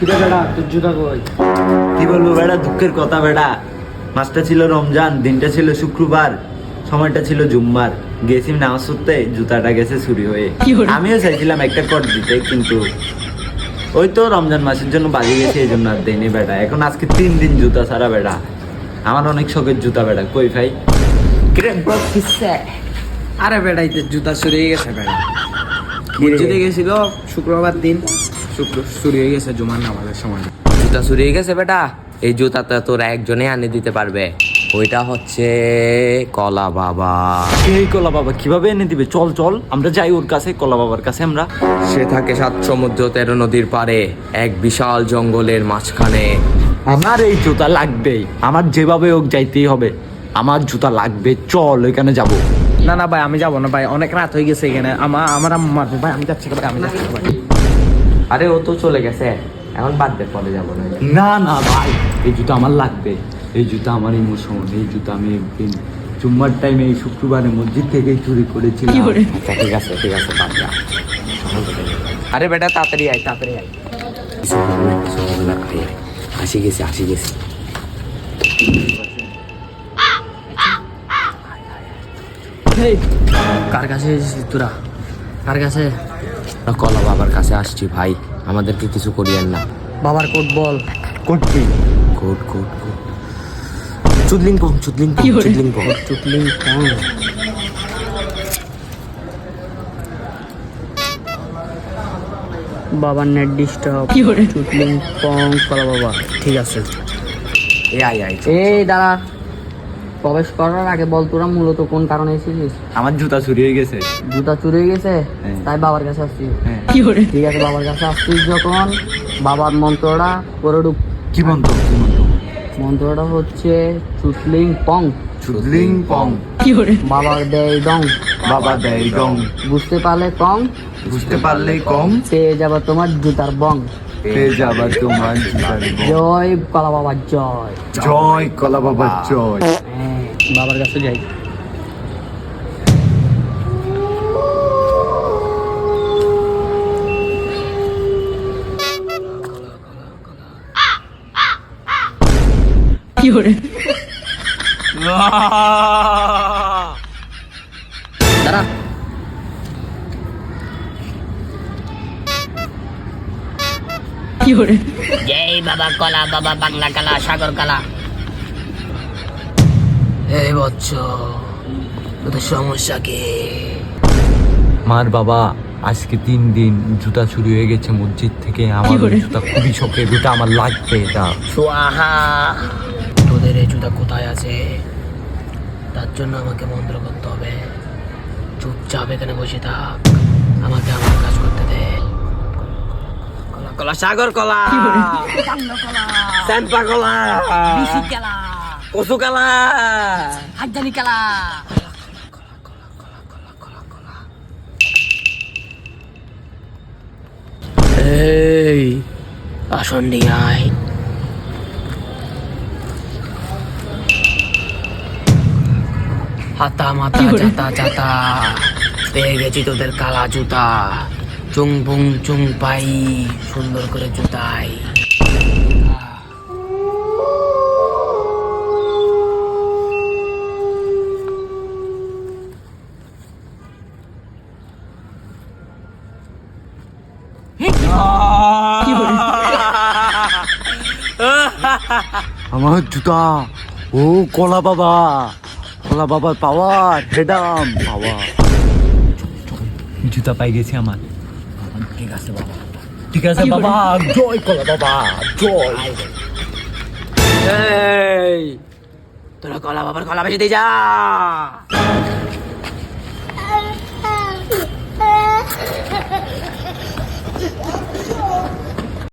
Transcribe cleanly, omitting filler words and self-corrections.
কিরে বেড়া তোর জুতা কই? কি বলবো বেটা, দুঃখের কথা বেটা। মাসটা ছিল রমজান, দিনটা ছিল শুক্রবার, সময়টা ছিল জুম্মার। গেছি নামাজ পড়তে, জুতাটা গেছে চুরি হয়ে। আমিও চাইছিলাম একটা কট দিতে, কিন্তু ওই তো রমজান মাসের জন্য বাজে গেছে, এই জন্য আর দেয়নি বেটা। এখন আজকে 3 দিন জুতা ছাড়া বেটা। আমার অনেক শখের জুতা বেটা, কই ভাই? আরে বেড়া তোর জুতা চুরি হয়ে গেছে বেড়া। মসজিদে গেছিল শুক্রবার দিন, চুরি হয়ে গেছে জুমার নামাজের সময়। জুতা চুরি হয়ে গেছে বেটা। এই জুতাটা তোরা একজনে আনে দিতে পারবে। ওইটা হচ্ছে কলা বাবা। এই কলা বাবা কিভাবে এনে দিবে? চল চল আমরা যাই ওর কাছে, কলা বাবার কাছে আমরা। সে থাকে 7 সমুদ্র 13 নদীর পারে, এক বিশাল জঙ্গলের মাঝখানে। আমার এই জুতা লাগবেই, আমার যেভাবে হোক যাইতেই হবে। আমার জুতা লাগবে, চল ওইখানে যাব। না না ভাই আমি যাবো না ভাই, অনেক রাত হয়ে গেছে এখানে। আমার মারবো ভাই, আমি যাচ্ছি ভাই, আমি যাচ্ছি ভাই। আরে ও তো চলে গেছে, এখন বাদ দে, পরে যাবো না। না না ভাই, এই জুতা আমার লাগবে। এই জুতা আমার ইমোশন। এই জুতা আমি একদিন জুম্মার টাইমে এই শুক্রবারে মসজিদ থেকেই চুরি করেছিলাম। আচ্ছা ঠিক আছে বাদ যা। আরে বেটা তাড়াতাড়ি আয়, তাড়াতাড়ি আয়। কিছু হবে না, আয় আয়। আসি গেছি। কার কাছে এসেছিস তোরা? কার কাছে? কলা বাবার কাছে আসছি ভাই, আমাদেরকে কিছু করিয়েন না। বাবার কোট বল। করছি কোট চুদলিং পং। বাবার নেট ডিস্টার্ব, চুটলিং পং কলা বাবা। ঠিক আছে আয় এই দাঁড়া, প্রবেশ করার আগে বল তোরা মূলত কোন কারণে এসেছিস? আমার জুতা চুরি হয়ে গেছে। জুতা চুরি হয়ে গেছে, হ্যাঁ। তাই বাবার কাছে আসছিস? হ্যাঁ। ঠিক আছে, বাবার কাছে আসছিস যখন বাবার মন্ত্রটা করে ঢুক। কি মন্ত্র? মন্ত্রটা হচ্ছে চুটলিং পং। চুদলিং পং। বাবার দেয় ডং, বাবা দেয় ডং। বুঝতে পারলে কং, বুঝতে পারলেই কম, পেয়ে যাবে তোমার জুতার বং। পেয়ে যাবার তোমার জুতার বং। জয় কলা বাবার জয়। জয় কলা বাবার জয়। হ্যাঁ, বাবার কাছে যাই। দাঁড়া, জয় বাবা কলা, বাবা বাংলা কালা, সাগর কালা। এই বচ্চ, তোদের সমস্যা কি? মার বাবা, আজকে 3 দিন জুতা চুরি হয়ে গেছে মসজিদ থেকে। আমার ওই জুতা খুবই শখের, জুতা আমার লাগবে। এটা সোয়াহা। তোদের এই জুতা কোথায় আছে? তার জন্য আমাকে মন্ত্র করতে হবে। চুপচাপ এখানে বসে থাক, আমাকে আমার কাজ করতে দে। কলা কলা, সাগর কলা, স্যাম্পা কলা, কচু কলা, হাজানি কালা। এই আসন নিয়ে আয়। হাতা মাতা জাতা জাতা, পেয়ে গেছি তোদের কালা জুতা। চুং পুং চুং পাই, সুন্দর করে জুতাই। আমার জুতা। ও কলা বাবা, কলা বাবার পাওয়ার, হেডাম পাওয়ার। জুতা পাই গেছি আমার। ঠিক আছে বাবা, ঠিক আছে বাবা, জয় কলা বাবা, জয়। এই তোরা কলা বাবার কলা বেশি দিয়ে যা।